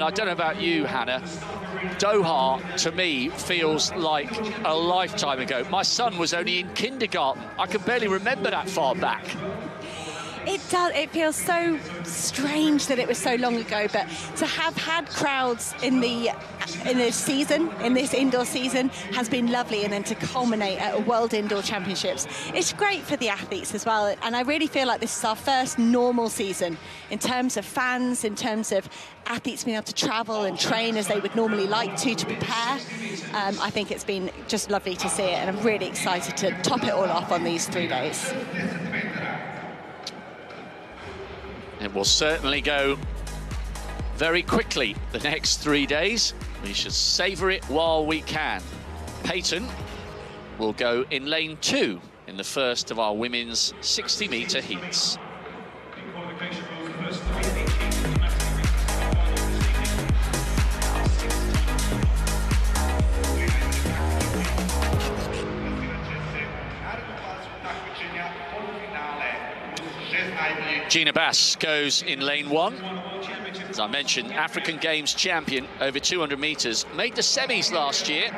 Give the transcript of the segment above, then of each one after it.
And I don't know about you, Hannah, Doha, to me, feels like a lifetime ago. My son was only in kindergarten. I can barely remember that far back. It does. It feels so strange that it was so long ago, but to have had crowds in this season, in this indoor season, has been lovely, and then to culminate at a World Indoor Championships, it's great for the athletes as well. And I really feel like this is our first normal season in terms of fans, in terms of athletes being able to travel and train as they would normally like to prepare. I think it's been just lovely to see it, and I'm really excited to top it all off on these 3 days. It will certainly go very quickly the next 3 days. We should savour it while we can. Peyton will go in lane 2 in the first of our women's 60-metre heats. Gina Bass goes in lane 1. As I mentioned, African Games champion over 200 metres, made the semis last year.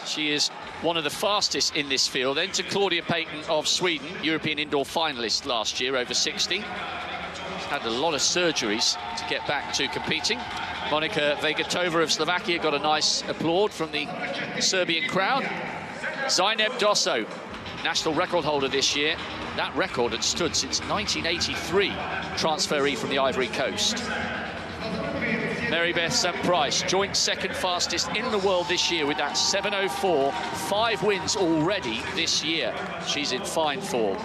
She is one of the fastest in this field. Then to Claudia Payton of Sweden, European indoor finalist last year, over 60. She's had a lot of surgeries to get back to competing. Monika Vegatova of Slovakia got a nice applaud from the Serbian crowd. Zaynab Dosso, national record holder this year. That record had stood since 1983, transferee from the Ivory Coast. Marybeth Sant-Price, joint second fastest in the world this year with that 7:04, 5 wins already this year. She's in fine form.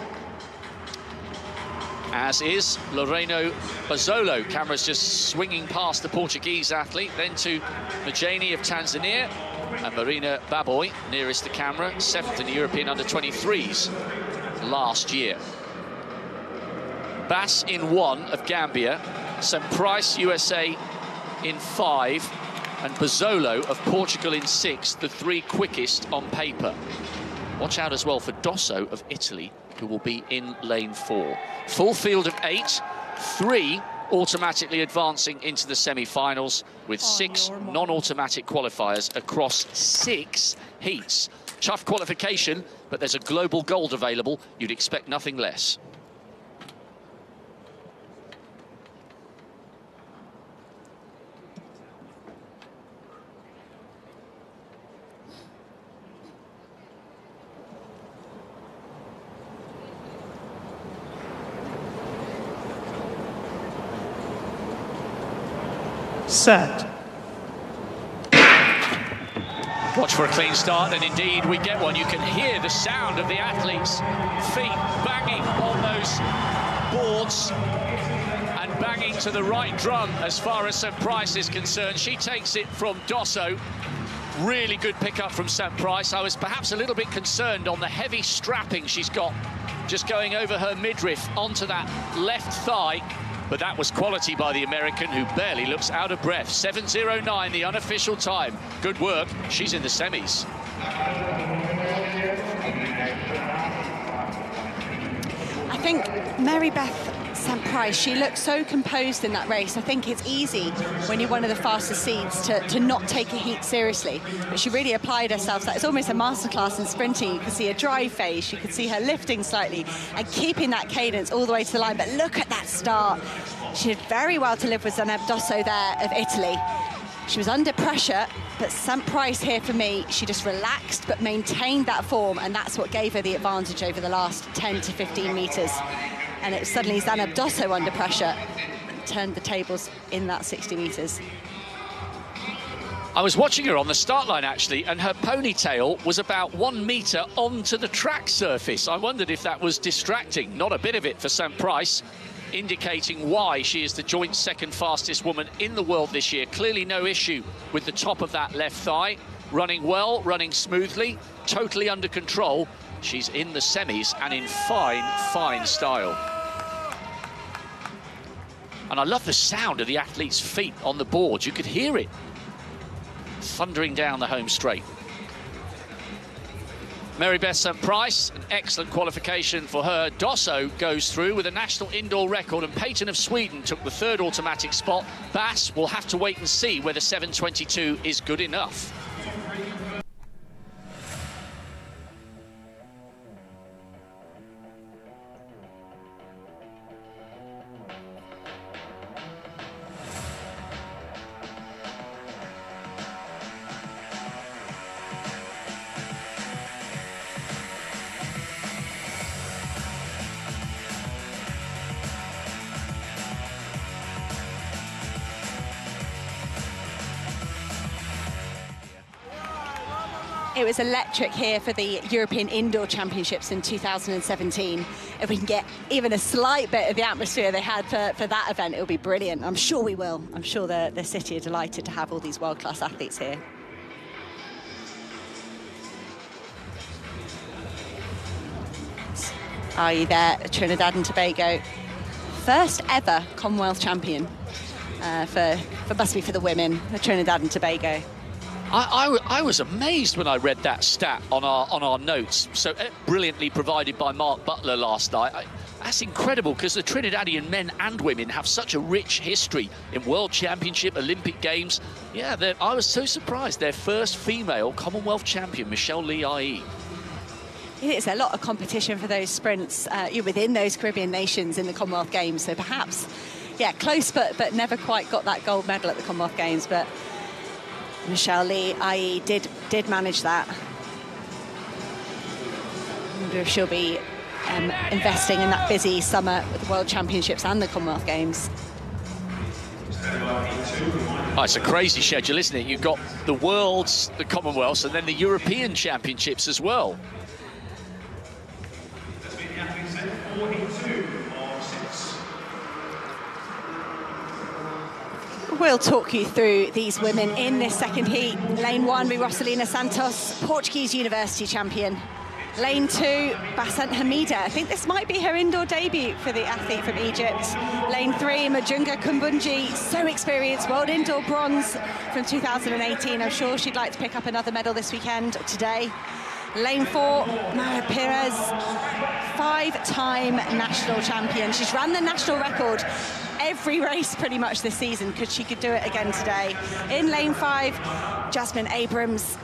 As is Loreno Bazzolo. Camera's just swinging past the Portuguese athlete, then to Majani of Tanzania, and Marina Baboy, nearest the camera, 7th in the European under-23s last year. Bass in 1 of Gambia, Sant-Price, USA, in 5, and Bazzolo of Portugal in 6, the 3 quickest on paper. Watch out as well for Dosso of Italy, who will be in lane 4. Full field of 8, 3 automatically advancing into the semi-finals, with 6 non-automatic qualifiers across 6 heats. Tough qualification, but there's a global gold available. You'd expect nothing less. Set. Watch for a clean start, and indeed we get one. You can hear the sound of the athletes' feet banging on those boards and banging to the right drum as far as Sant-Price is concerned. She takes it from Dosso. Really good pickup from Sant-Price. I was perhaps a little bit concerned on the heavy strapping she's got just going over her midriff onto that left thigh. But that was quality by the American, who barely looks out of breath. 7:09, the unofficial time. Good work. She's in the semis. I think Marybeth Sant-Price, she looks so composed in that race. I think it's easy when you're one of the fastest seeds to not take a heat seriously. But she really applied herself. It's almost a masterclass in sprinting. You can see her drive phase, you can see her lifting slightly and keeping that cadence all the way to the line. But look at that start. She did very well to live with Zaynab Dosso there of Italy. She was under pressure, but Sant-Price here for me, she just relaxed but maintained that form, and that's what gave her the advantage over the last 10 to 15 metres. And it was suddenly Zaynab Dosso under pressure and turned the tables in that 60 metres. I was watching her on the start line, actually, and her ponytail was about 1 metre onto the track surface. I wondered if that was distracting. Not a bit of it for Sant-Price, indicating why she is the joint second fastest woman in the world this year. Clearly no issue with the top of that left thigh. Running well, running smoothly, totally under control. She's in the semis and in fine, fine style. And I love the sound of the athlete's feet on the board. You could hear it thundering down the home straight. Marybeth Sant-Price, an excellent qualification for her. Dosso goes through with a national indoor record, and Peyton of Sweden took the third automatic spot. Bass will have to wait and see whether 7:22 is good enough. It was electric here for the European Indoor Championships in 2017. If we can get even a slight bit of the atmosphere they had for that event, it'll be brilliant. I'm sure we will. I'm sure the city are delighted to have all these world-class athletes here. Are you there, Trinidad and Tobago? First ever Commonwealth champion must be for the women, Trinidad and Tobago. I was amazed when I read that stat on our notes, so brilliantly provided by Mark Butler last night. That's incredible, because the Trinidadian men and women have such a rich history in World Championship, Olympic Games. Yeah, I was so surprised. Their first female Commonwealth champion, Michelle Lee IE. It's a lot of competition for those sprints within those Caribbean nations in the Commonwealth Games, so perhaps, yeah, close, but never quite got that gold medal at the Commonwealth Games. But Michelle Lee IE did manage that. I wonder if she'll be investing in that busy summer with the World Championships and the Commonwealth Games. Oh, it's a crazy schedule, isn't it? You've got the Worlds, the Commonwealths, and then the European Championships as well. We'll talk you through these women in this second heat. Lane 1 be Rosalina Santos, Portuguese university champion. Lane 2, Basant Hamida. I think this might be her indoor debut for the athlete from Egypt. Lane 3, Majunga Kumbunji, so experienced, world indoor bronze from 2018. I'm sure she'd like to pick up another medal this weekend or today. Lane 4, Mara Perez, 5-time national champion. She's ran the national record every race pretty much this season, because she could do it again today. In lane 5, Jasmine Abrams,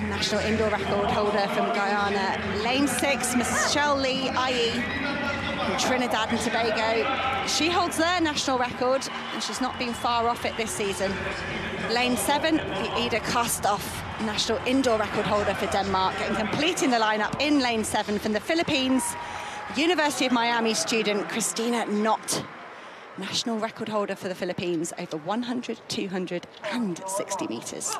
national indoor record holder from Guyana. Lane 6, Michelle Lee IE from Trinidad and Tobago. She holds their national record, and she's not been far off it this season. Lane 7, Ida Kostoff, national indoor record holder for Denmark, and completing the lineup in lane 7 from the Philippines, University of Miami student Christina Knott, national record holder for the Philippines over 100, 200 and 60 metres.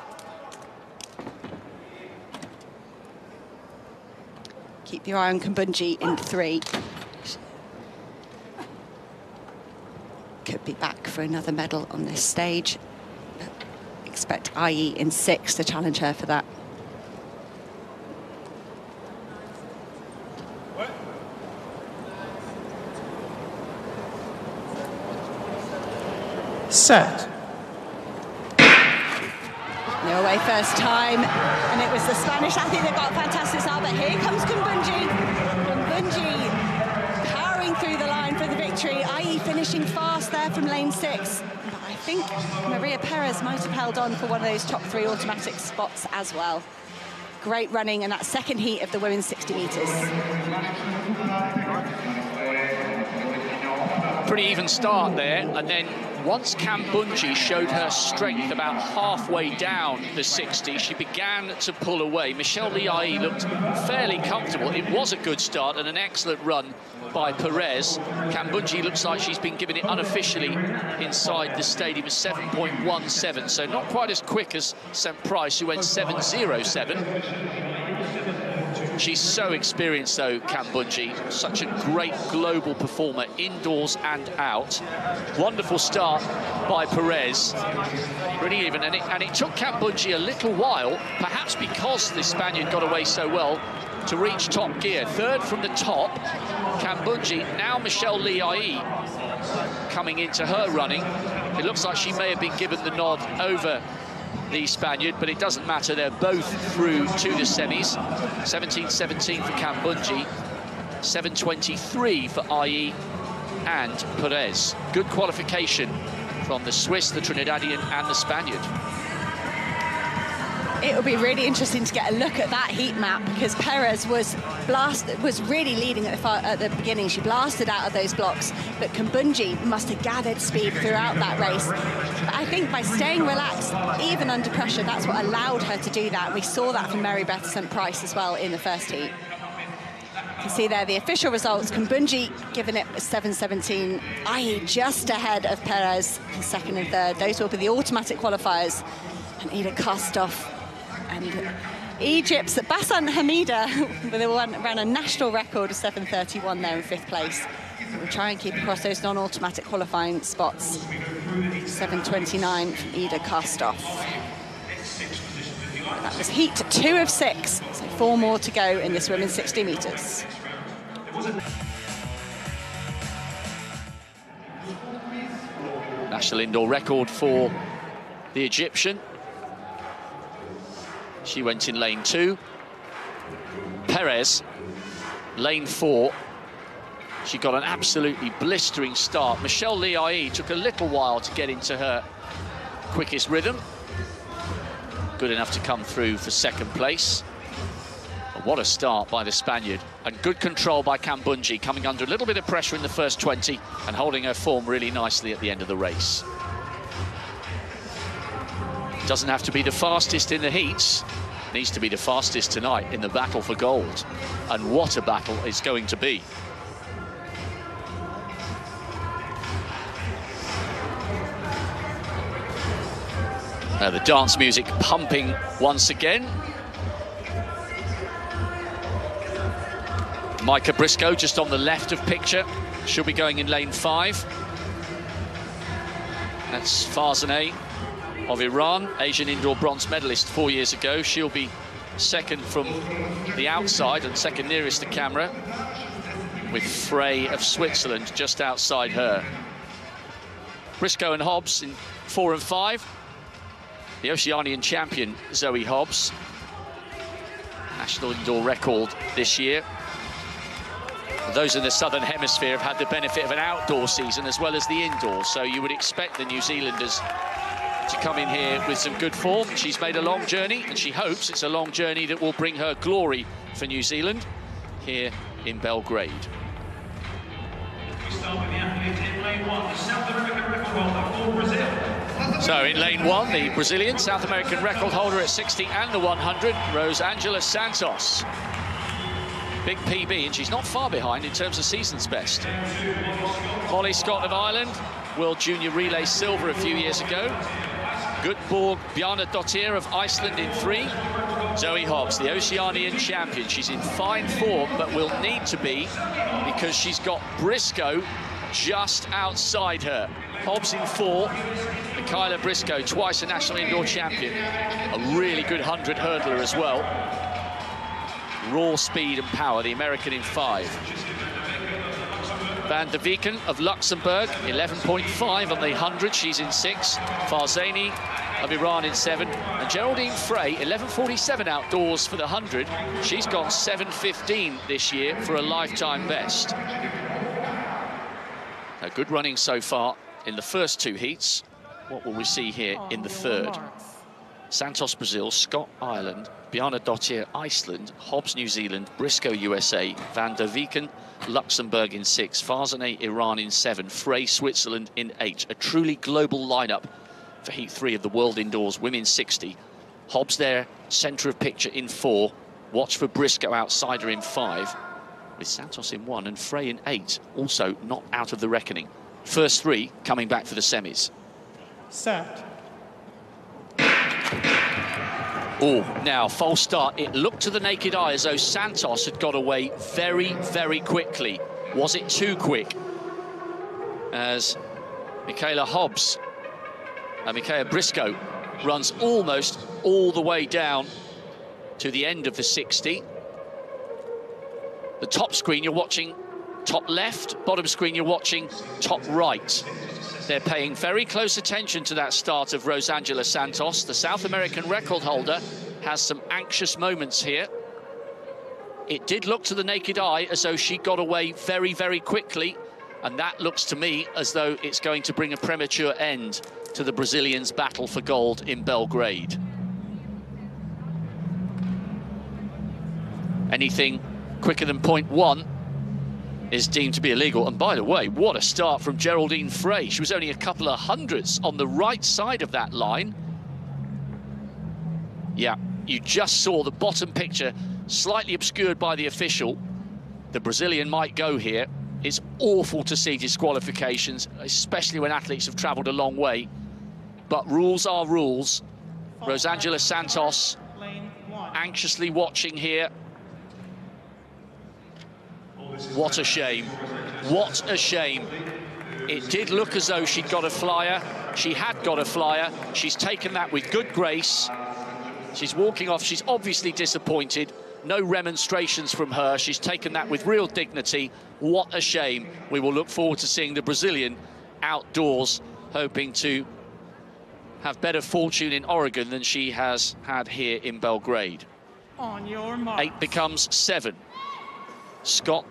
Keep your eye on Kumbunji in 3. Could be back for another medal on this stage. Expect IE in 6 to challenge her for that. Set. They're away first time, and it was the Spanish athlete that got a fantastic start, but here comes Kumbunji. Kumbunji powering through the line for the victory. IE finishing fast there from lane 6. But I think Maria Perez might have held on for one of those top 3 automatic spots as well. Great running in that second heat of the women's 60 metres. Pretty even start there, and then once Kumbunji showed her strength about halfway down the 60, she began to pull away. Michelle Lee IE looked fairly comfortable. It was a good start and an excellent run by Perez. Kumbunji looks like she's been given it unofficially inside the stadium as 7.17, so not quite as quick as Sant-Price, who went 7.07. She's so experienced, though, Kumbunji. Such a great global performer, indoors and out. Wonderful start by Perez. Pretty even, and it took Kumbunji a little while, perhaps because the Spaniard got away so well, to reach top gear. Third from the top, Kumbunji. Now Michelle Lee IE coming into her running. It looks like she may have been given the nod over the Spaniard, but it doesn't matter. They're both through to the semis. 17-17 for Kambundji, 7:23 for IE and Perez. Good qualification from the Swiss, the Trinidadian and the Spaniard. It will be really interesting to get a look at that heat map, because Perez was really leading at the beginning. She blasted out of those blocks, but Kambundji must have gathered speed throughout that race. But I think by staying relaxed, even under pressure, that's what allowed her to do that. We saw that from Marybeth Sant-Price as well in the first heat. You can see there the official results. Kambundji giving it 7:17, i.e. just ahead of Perez in second and third. Those will be the automatic qualifiers. And Ida Kostov and Egypt's Bassam Hamida ran a national record of 7:31 there in 5th place. We'll try and keep across those non-automatic qualifying spots. 7:29 from Ida Kostov. That was heat 2 of 6, so 4 more to go in this women's 60 metres. National indoor record for the Egyptian. She went in lane 2. Perez, lane 4. She got an absolutely blistering start. Michelle Lee took a little while to get into her quickest rhythm. Good enough to come through for 2nd place. But what a start by the Spaniard. And good control by Kambundji, coming under a little bit of pressure in the first 20 and holding her form really nicely at the end of the race. Doesn't have to be the fastest in the heats. Needs to be the fastest tonight in the battle for gold. And what a battle it's going to be. The dance music pumping once again. Mikiah Brisco just on the left of picture. She'll be going in lane 5. That's Farzaneh of Iran, Asian indoor bronze medalist 4 years ago. She'll be 2nd from the outside and 2nd nearest to camera, with Frey of Switzerland just outside her. Brisco and Hobbs in 4 and 5. The Oceanian champion, Zoe Hobbs. National indoor record this year. Those in the Southern Hemisphere have had the benefit of an outdoor season as well as the indoor, so you would expect the New Zealanders to come in here with some good form. She's made a long journey, and she hopes it's a long journey that will bring her glory for New Zealand here in Belgrade. We start with the athletes in lane 1, the South American record holder for Brazil. So in lane 1, the Brazilian South American record holder at 60 and the 100, Rosângela Santos. Big PB, and she's not far behind in terms of season's best. Molly Scott of Ireland, World Junior Relay silver a few years ago. Gutborg Bjarnadottir of Iceland in 3. Zoe Hobbs, the Oceanian champion. She's in fine form, but will need to be, because she's got Brisco just outside her. Hobbs in 4. Mikiah Brisco, twice a national indoor champion. A really good 100 hurdler as well. Raw speed and power, the American in 5. Van der Vieken of Luxembourg, 11.5 on the 100, she's in 6. Farzaneh of Iran in 7. And Géraldine Frey, 11.47 outdoors for the 100. She's gone 7.15 this year for a lifetime best. A good running so far in the first 2 heats. What will we see here in the 3rd? Santos, Brazil, Scott, Ireland, Bjarnadottir, Iceland, Hobbs, New Zealand, Brisco, USA, Van der Vieken, Luxembourg in 6, Farzaneh, Iran in 7, Frey, Switzerland in 8. A truly global lineup for Heat 3 of the World Indoors Women's 60. Hobbs there, centre of picture in 4. Watch for Brisco outsider in 5, with Santos in 1 and Frey in 8, also not out of the reckoning. First 3 coming back for the semis. Set. Oh, now, false start. It looked to the naked eye as though Santos had got away very, very quickly. Was it too quick? As Mikiah Hobbs and Mikiah Brisco runs almost all the way down to the end of the 60. The top screen you're watching top left, bottom screen you're watching top right. They're paying very close attention to that start of Rosangela Santos. The South American record holder has some anxious moments here. It did look to the naked eye as though she got away very, very quickly. And that looks to me as though it's going to bring a premature end to the Brazilians' battle for gold in Belgrade. Anything quicker than 0.1 is deemed to be illegal. And by the way, what a start from Géraldine Frey. She was only a couple of hundredths on the right side of that line. Yeah, you just saw the bottom picture slightly obscured by the official. The Brazilian might go here. It's awful to see disqualifications, especially when athletes have travelled a long way. But rules are rules. Rosangela Santos anxiously watching here. What a shame. What a shame. It did look as though she'd got a flyer. She had got a flyer. She's taken that with good grace. She's walking off. She's obviously disappointed. No remonstrations from her. She's taken that with real dignity. What a shame. We will look forward to seeing the Brazilian outdoors, hoping to have better fortune in Oregon than she has had here in Belgrade. On your mark. 8 becomes 7. Scott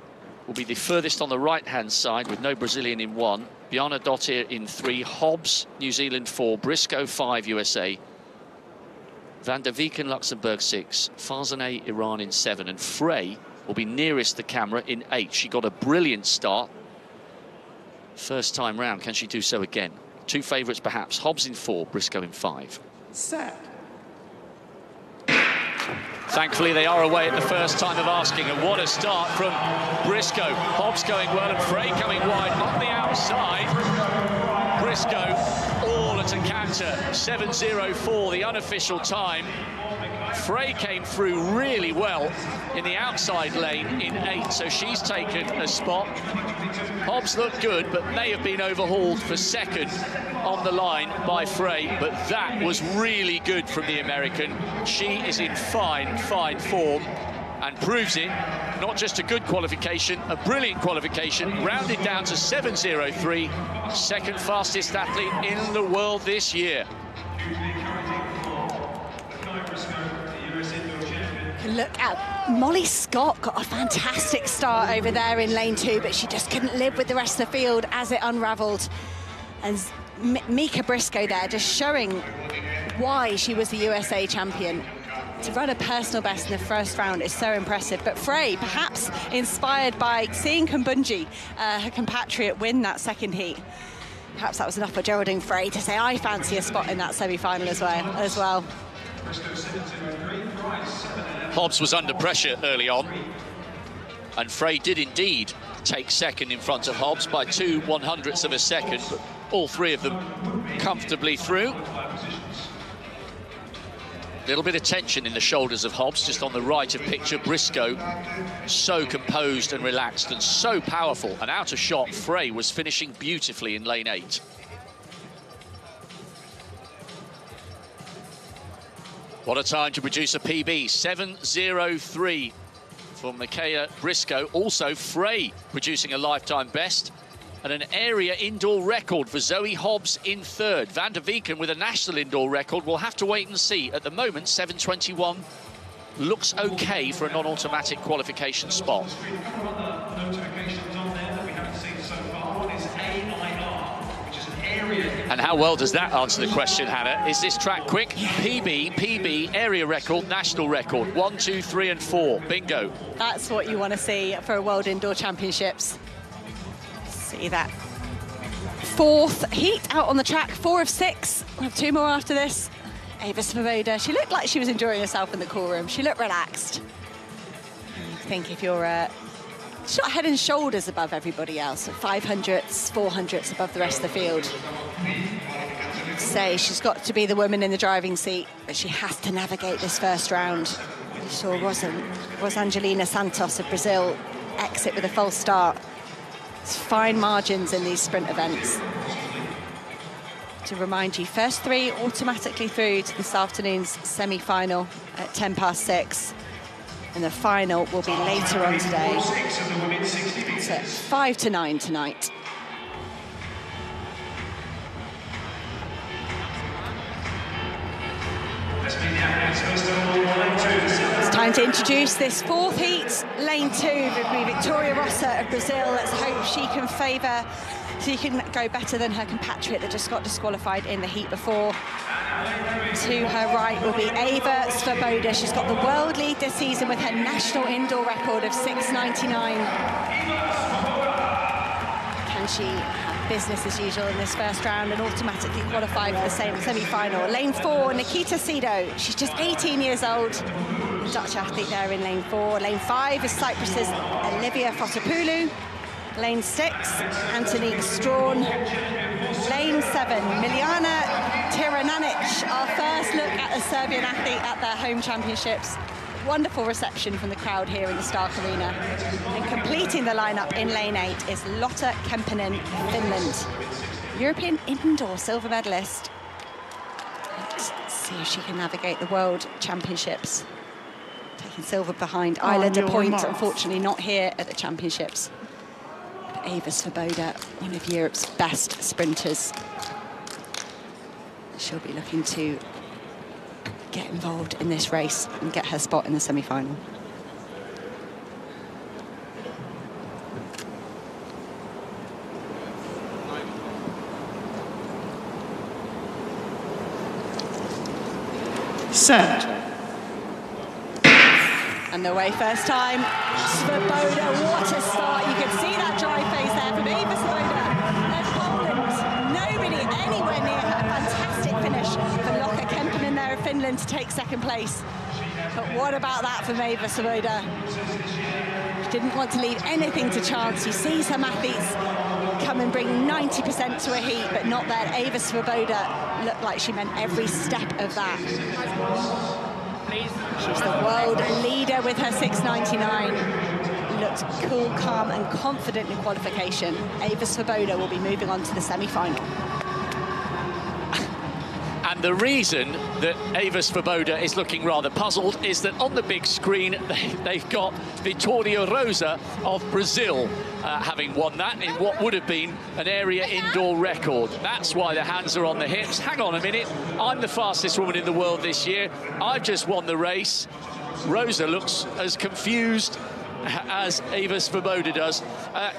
will be the furthest on the right-hand side with no Brazilian in 1. Briana Williams in 3. Hobbs, New Zealand 4. Brisco 5, USA. Van der Veeken, Luxembourg 6. Farzaneh, Iran in 7. And Frey will be nearest the camera in 8. She got a brilliant start. First time round, can she do so again? 2 favourites perhaps. Hobbs in 4, Brisco in 5. Set. Thankfully, they are away at the first time of asking, and what a start from Brisco. Hobbs going well, and Frey coming wide on the outside. Brisco all at a canter. 7:04, the unofficial time. Frey came through really well in the outside lane in 8, so she's taken a spot. Hobbs looked good, but may have been overhauled for second on the line by Frey, but that was really good from the American. She is in fine, fine form and proves it. Not just a good qualification, a brilliant qualification, rounded down to 7:03, second fastest athlete in the world this year. Look at Molly Scott, got a fantastic start over there in lane 2, but she just couldn't live with the rest of the field as it unravelled. And Mikiah Brisco there just showing why she was the USA champion. To run a personal best in the first round is so impressive. But Frey, perhaps inspired by seeing Kumbunji, her compatriot, win that second heat. Perhaps that was enough for Géraldine Frey to say, I fancy a spot in that semi-final as well. Hobbs was under pressure early on, and Frey did indeed take second in front of Hobbs by 2 100ths of a second, but all 3 of them comfortably through. Little bit of tension in the shoulders of Hobbs, just on the right of picture. Brisco, so composed and relaxed and so powerful. And out of shot, Frey was finishing beautifully in lane 8. What a time to produce a PB, 7:03 for Mikiah Brisco. Also, Frey producing a lifetime best. And an area indoor record for Zoe Hobbs in 3rd. Van der Veeken with a national indoor record. We'll have to wait and see. At the moment, 7:21 looks okay for a non-automatic qualification spot. And how well does that answer the question, Hannah? Is this track quick? PB, area record, national record. 1, 2, 3 and 4. Bingo. That's what you want to see for a World Indoor Championships. See that. 4th heat out on the track, 4 of 6. We'll have 2 more after this. Ewa Swoboda, she looked like she was enjoying herself in the cool room. She looked relaxed. I think if you're she's got head and shoulders above everybody else, 500ths, 400ths above the rest of the field. Say she's got to be the woman in the driving seat, but she has to navigate this first round. You saw Rosangela Santos of Brazil exit with a false start. It's fine margins in these sprint events. To remind you, first 3 automatically through to this afternoon's semi-final at 6:10. And the final will be later on today. It's at 5 to 9 tonight. It's time to introduce this fourth heat, lane 2, with Victoria Rosa of Brazil. Let's hope she can favour, so she can go better than her compatriot that just got disqualified in the heat before. To her right will be Ewa Swoboda. She's got the world lead this season with her national indoor record of 6.99. Can she have business as usual in this first round and automatically qualify for the same semi-final? Lane 4, Nikita Sido. She's just 18 years old. The Dutch athlete there in lane 4. Lane 5 is Cyprus's Olivia Fotopoulou. Lane 6, Antonique Strawn. Lane 7, Miljana Tirananic. Our first look at a Serbian athlete at their home championships. Wonderful reception from the crowd here in the Štark Arena. And completing the lineup in lane 8 is Lotta Kemppainen, Finland. European indoor silver medalist. Let's see if she can navigate the World Championships. Taking silver behind Isla de Point, unfortunately not here at the championships. But Ewa Swoboda, one of Europe's best sprinters. She'll be looking to get involved in this race and get her spot in the semi-final. Set. And away first time, Swoboda, what a start. You can see that dry face there from Ewa Swoboda of Poland. Nobody anywhere near her. Fantastic finish for Lotta Kemppainen there of Finland to take second place. But what about that from Ewa Swoboda? She didn't want to leave anything to chance. You see some athletes come and bring 90% to a heat, but not there. Ewa Swoboda looked like she meant every step of that. She's the world leader with her 6.99. Looked cool, calm and confident in qualification. Ewa Swoboda will be moving on to the semi-final. And the reason that Ewa Swoboda is looking rather puzzled is that on the big screen they've got Vitória Rosa of Brazil having won that in what would have been an area indoor record. That's why the hands are on the hips. Hang on a minute, I'm the fastest woman in the world this year. I've just won the race. Rosa looks as confused as Ewa Swoboda does.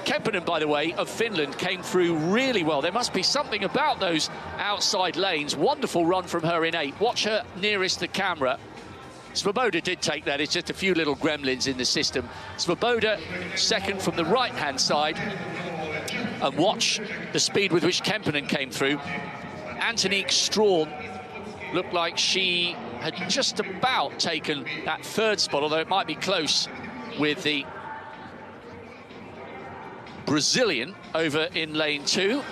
Kemppainen, by the way, of Finland came through really well. There must be something about those outside lanes. Wonderful run from her in 8. Watch her nearest the camera. Swoboda did take that. It's just a few little gremlins in the system. Swoboda second from the right-hand side. And watch the speed with which Kemppainen came through. Antonique Strawn looked like she had just about taken that third spot, although it might be close with the Brazilian over in lane 2.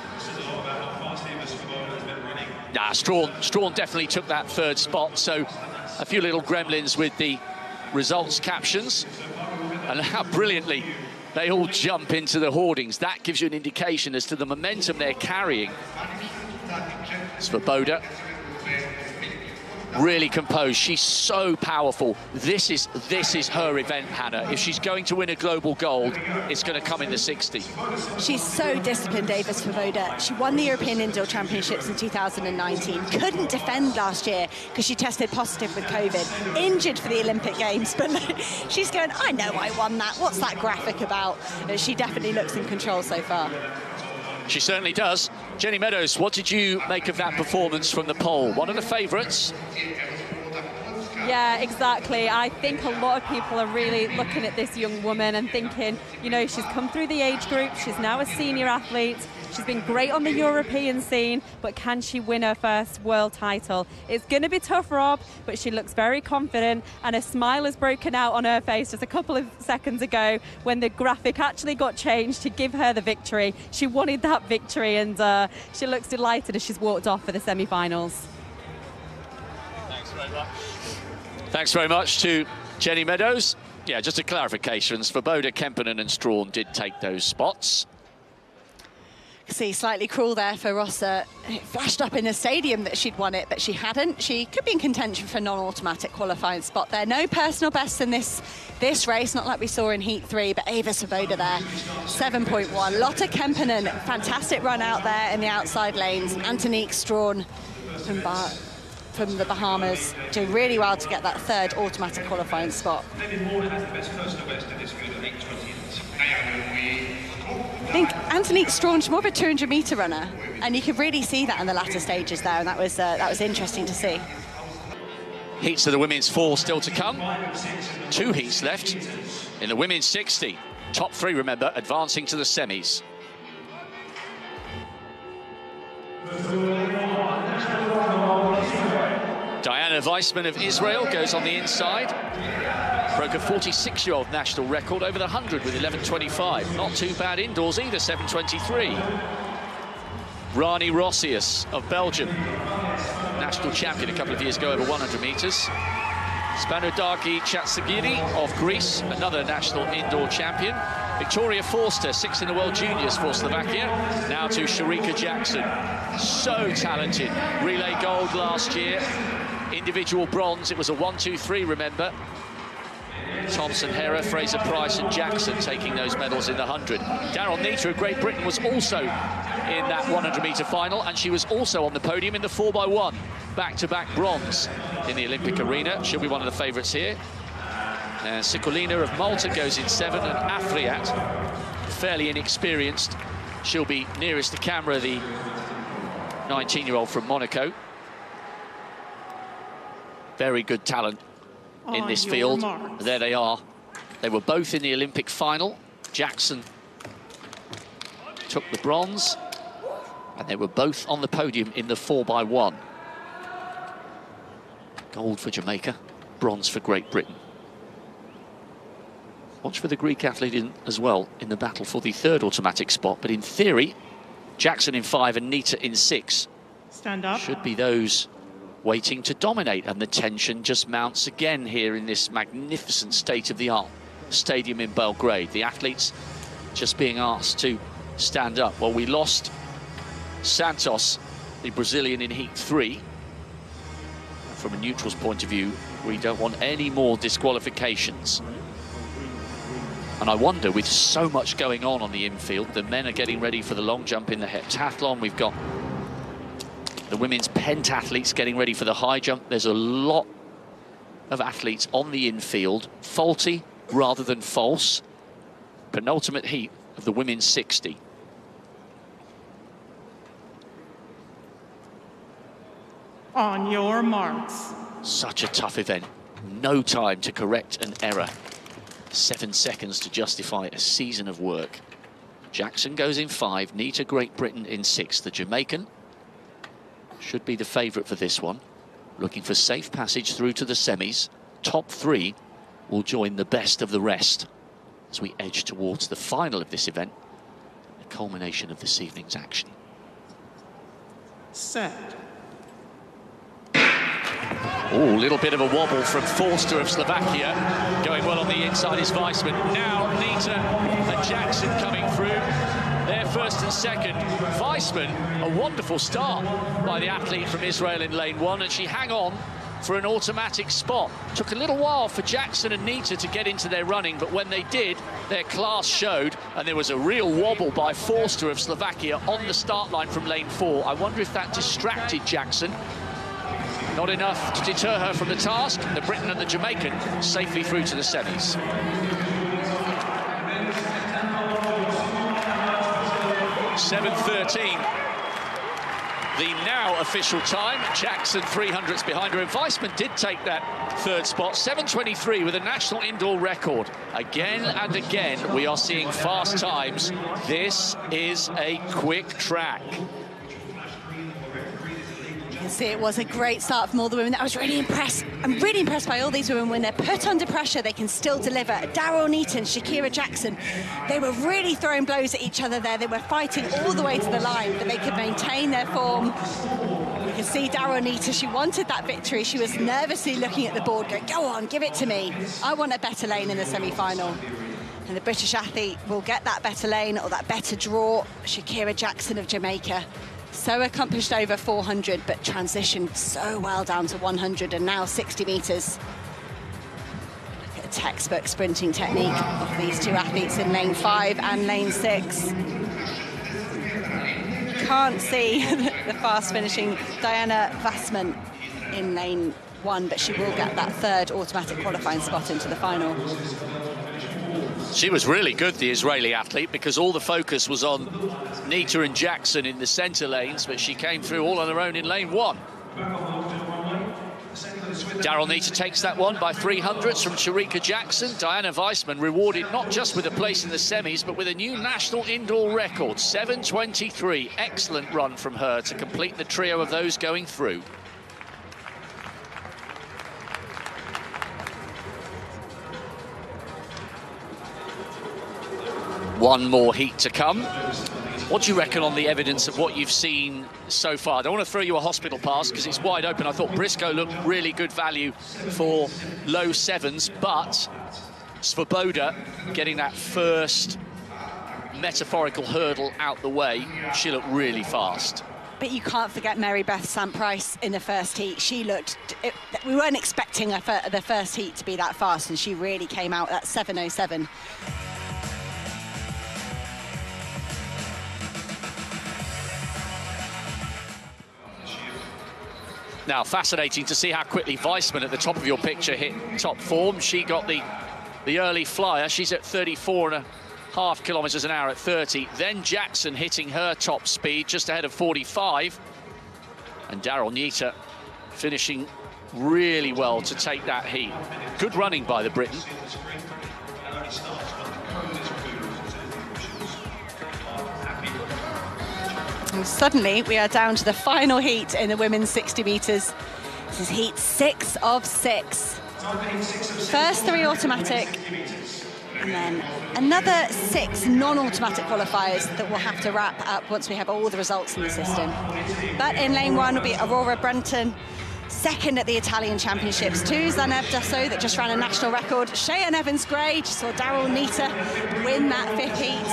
Nah, Strawn definitely took that third spot, so a few little gremlins with the results captions. And how brilliantly they all jump into the hoardings. That gives you an indication as to the momentum they're carrying. Swoboda, really composed. She's so powerful. This is her event, Hannah. If she's going to win a global gold, it's going to come in the 60. She's so disciplined, Ewa Swoboda. She won the European Indoor Championships in 2019. Couldn't defend last year because she tested positive with COVID. Injured for the Olympic Games, but she's going, I know I won that. What's that graphic about? She definitely looks in control so far. She certainly does. Jenny Meadows, what did you make of that performance from the pole? One of the favourites? Yeah, exactly. I think a lot of people are really looking at this young woman and thinking, you know, she's come through the age group, she's now a senior athlete, she's been great on the European scene, but can she win her first world title? It's going to be tough, Rob, but she looks very confident, and a smile has broken out on her face just a couple of seconds ago when the graphic actually got changed to give her the victory. She wanted that victory, and she looks delighted as she's walked off for the semi-finals. Thanks very much. Thanks very much to Jenny Meadows. Yeah, just a clarification. Swoboda, Kemppainen and Strawn did take those spots. See, slightly cruel there for Rosa. It flashed up in the stadium that she'd won it, but she hadn't. She could be in contention for a non-automatic qualifying spot there. No personal bests in this race, not like we saw in Heat 3, but Ewa Swoboda there, 7.1. Lotta Kemppainen, fantastic run out there in the outside lanes. Antonique Strawn from from the Bahamas, doing really well to get that third automatic qualifying spot. I think Angelique Strawn's more of a 200-metre runner, and you could really see that in the latter stages there, and that was interesting to see. Heats of the women's 4 still to come. 2 heats left in the women's 60. Top 3, remember, advancing to the semis. Diana Weissman of Israel goes on the inside. Broke a 46-year-old national record over the 100 with 11.25. Not too bad indoors either, 7.23. Rani Rossius of Belgium, national champion a couple of years ago over 100 metres. Spanodagi Chatsagiri of Greece, another national indoor champion. Victoria Forster, 6th in the World Juniors for Slovakia. Now to Sharika Jackson. So talented. Relay gold last year. Individual bronze. It was a 1-2-3, remember. Thompson, Hera, Fraser-Price and Jackson taking those medals in the 100. Daryll Neita of Great Britain was also in that 100-metre final, and she was also on the podium in the 4x1. Back-to-back bronze in the Olympic arena. She'll be one of the favourites here. Sikolina of Malta goes in 7, and Afriat, fairly inexperienced. She'll be nearest the camera, the 19-year-old from Monaco. Very good talent in this field. There they are. They were both in the Olympic final. Jackson took the bronze, and they were both on the podium in the 4x1. Gold for Jamaica, bronze for Great Britain. Watch for the Greek athlete as well in the battle for the 3rd automatic spot, but in theory, Jackson in 5 and Neita in 6 stand up. Should be those waiting to dominate, and the tension just mounts again here in this magnificent state-of-the-art stadium in Belgrade. The athletes just being asked to stand up. Well, we lost Santos, the Brazilian, in Heat 3. From a neutral's point of view, we don't want any more disqualifications. And I wonder, with so much going on the infield, the men are getting ready for the long jump in the heptathlon. We've got the women's pentathletes getting ready for the high jump. There's a lot of athletes on the infield, faulty rather than false. Penultimate heat of the women's 60. On your marks. Such a tough event. No time to correct an error. 7 seconds to justify a season of work. Jackson goes in 5, Neita Great Britain in 6. The Jamaican should be the favourite for this one. Looking for safe passage through to the semis. Top 3 will join the best of the rest as we edge towards the final of this event, the culmination of this evening's action. Set. Oh, little bit of a wobble from Forster of Slovakia. Going well on the inside is Weissman. Now Neita and Jackson coming through. They're 1st and 2nd. Weissman, a wonderful start by the athlete from Israel in lane 1, and she hang on for an automatic spot. Took a little while for Jackson and Neita to get into their running, but when they did, their class showed, and there was a real wobble by Forster of Slovakia on the start line from lane 4. I wonder if that distracted Jackson. Not enough to deter her from the task. The Briton and the Jamaican safely through to the semis. 7:13. The now official time. Jackson 300ths behind her. And Weissman did take that 3rd spot. 7:23 with a national indoor record. Again and again, we are seeing fast times. This is a quick track. See, it was a great start from all the women. I was really impressed. I'm really impressed by all these women. When they're put under pressure, they can still deliver. Daryll Neita and Shakira Jackson, they were really throwing blows at each other there. They were fighting all the way to the line, but they could maintain their form. You can see Daryll Neita, she wanted that victory. She was nervously looking at the board, going, go on, give it to me. I want a better lane in the semi-final. And the British athlete will get that better lane or that better draw. Shakira Jackson of Jamaica. So accomplished over 400, but transitioned so well down to 100 and now 60 metres. Look at the textbook sprinting technique of these two athletes in lane 5 and lane 6. Can't see the fast finishing Diana Weissman. in lane 1, but she will get that 3rd automatic qualifying spot into the final. She was really good, the Israeli athlete, because all the focus was on Neita and Jackson in the centre lanes, but she came through all on her own in lane 1. Daryll Neita takes that one by 300ths from Sharika Jackson. Diana Weissman rewarded not just with a place in the semis, but with a new national indoor record, 7:23. Excellent run from her to complete the trio of those going through. One more heat to come. What do you reckon on the evidence of what you've seen so far? I don't want to throw you a hospital pass because it's wide open. I thought Brisco looked really good value for low 7s, but Swoboda getting that first metaphorical hurdle out the way, she looked really fast. But you can't forget Marybeth Sant-Price in the first heat. She looked, we weren't expecting the first heat to be that fast, and she really came out at 7:07. Now, fascinating to see how quickly Weissman at the top of your picture hit top form. She got the early flyer. She's at 34.5 kilometres an hour at 30. Then Jackson hitting her top speed just ahead of 45. And Daryll Neita finishing really well to take that heat. Good running by the Briton. And suddenly we are down to the final heat in the women's 60 metres. This is heat 6 of 6. First 3 automatic, and then another 6 non-automatic qualifiers that we'll have to wrap up once we have all the results in the system. But in lane 1 will be Aurora Brunton, second at the Italian Championships, 2 Zaynab Dosso that just ran a national record, Cheyenne Evans-Gray, just saw Daryll Neita win that 5th heat.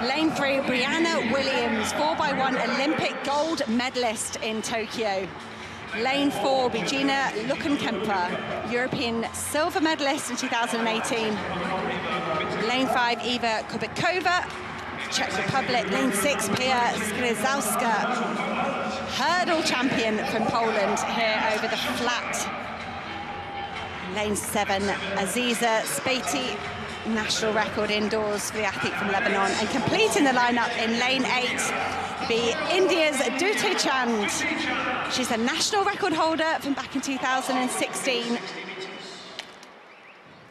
Lane 3, Briana Williams, 4x1 Olympic gold medalist in Tokyo. Lane 4, Gina Lukenkemper, European silver medalist in 2018. Lane 5, Ewa Kubikova, Czech Republic. Lane 6, Pia Skrzydłowska, hurdle champion from Poland here over the flat. Lane 7, Aziza Spati, national record indoors for the athlete from Lebanon. And completing the lineup in lane 8 be India's Dute Chand. She's a national record holder from back in 2016.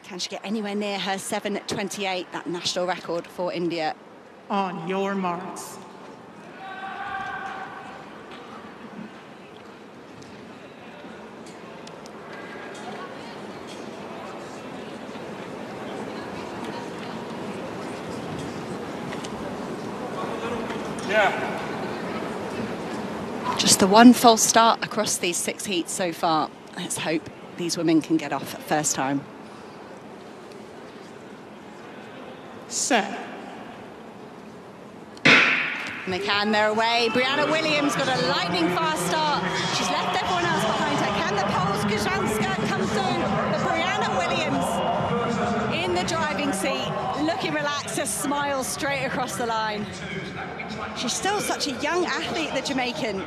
Can she get anywhere near her 7:28, that national record for India? On your marks. Just the one false start across these 6 heats so far. Let's hope these women can get off first time. Set. And they can, they're away. Briana Williams got a lightning fast start. She's left everyone else behind her. Can the Poles Grzanska come through? But Briana Williams in the driving seat, looking relaxed, a smile straight across the line. She's still such a young athlete, the Jamaican.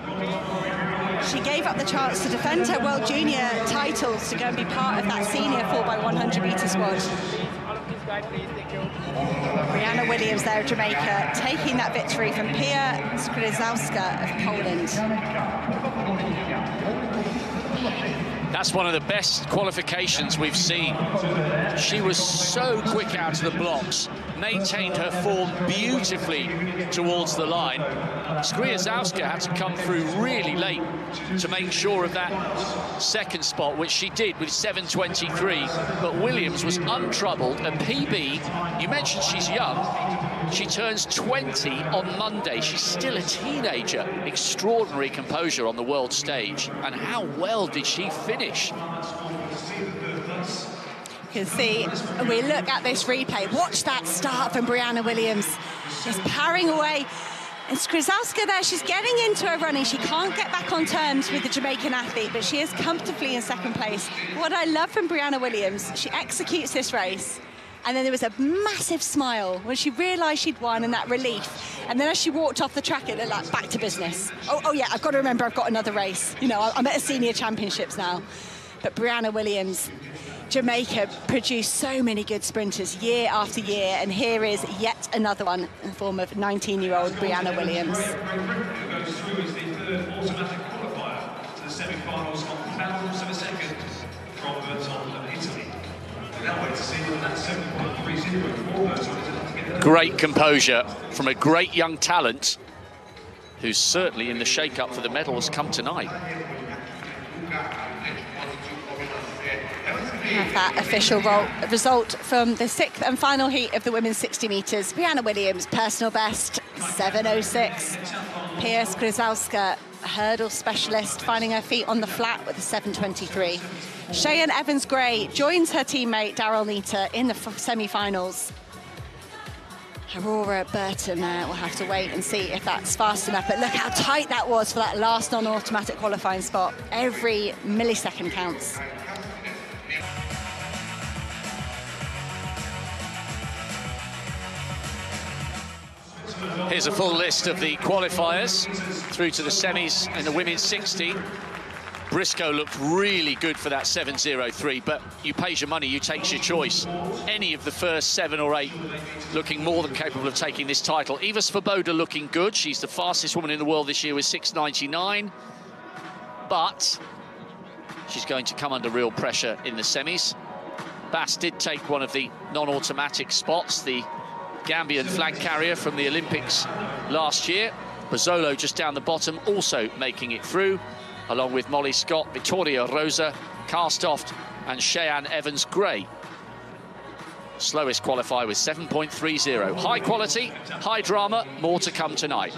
She gave up the chance to defend her World Junior titles to go and be part of that senior 4x100 metre squad. Briana Williams there of Jamaica, taking that victory from Pia Skrzydłowska of Poland. That's one of the best qualifications we've seen. She was so quick out of the blocks, maintained her form beautifully towards the line. Skrzydłowska had to come through really late to make sure of that second spot, which she did with 7:23. But Williams was untroubled, and PB, you mentioned she's young, she turns 20 on Monday. She's still a teenager. Extraordinary composure on the world stage. And how well did she finish? You can see, we look at this replay, watch that start from Briana Williams, just powering away. And Skrzydłowska there, she's getting into her running. She can't get back on terms with the Jamaican athlete, but she is comfortably in second place. What I love from Briana Williams, she executes this race, And then there was a massive smile when she realised she'd won, and that relief. And then as she walked off the track, it looked like back to business. Oh yeah, I've got to remember I've got another race. You know, I'm at a senior championships now. But Briana Williams, Jamaica produced so many good sprinters year after year, and here is yet another one in the form of 19-year-old Briana Williams. Goes through as the third automatic qualifier to the semi-finals on thousands of a second from Monzon, Italy. Now wait to see whether that 7.30 for Monzon is enough to get there. Great composure from a great young talent who's certainly in the shake-up for the medals come tonight. Have that official result from the 6th and final heat of the women's 60 metres. Briana Williams, personal best, 7:06. Pierce Grzałska, hurdle specialist, finding her feet on the flat with a 7:23. Cheyenne Evans-Gray joins her teammate Daryll Neita in the semi-finals. Aurora Burton we'll have to wait and see if that's fast enough, but look how tight that was for that last non-automatic qualifying spot. Every millisecond counts. Here's a full list of the qualifiers through to the semis in the women's 60. Brisco looked really good for that 7:03, but you pays your money, you takes your choice. Any of the first 7 or 8 looking more than capable of taking this title. Ewa Swoboda looking good. She's the fastest woman in the world this year with 6:99, but she's going to come under real pressure in the semis. Bass did take one of the non-automatic spots, the Gambian flag carrier from the Olympics last year. Bozzolo just down the bottom, also making it through, along with Molly Scott, Vittoria Rosa, Karstoft and Cheyenne Evans-Gray. Slowest qualifier with 7.30. High quality, high drama, more to come tonight.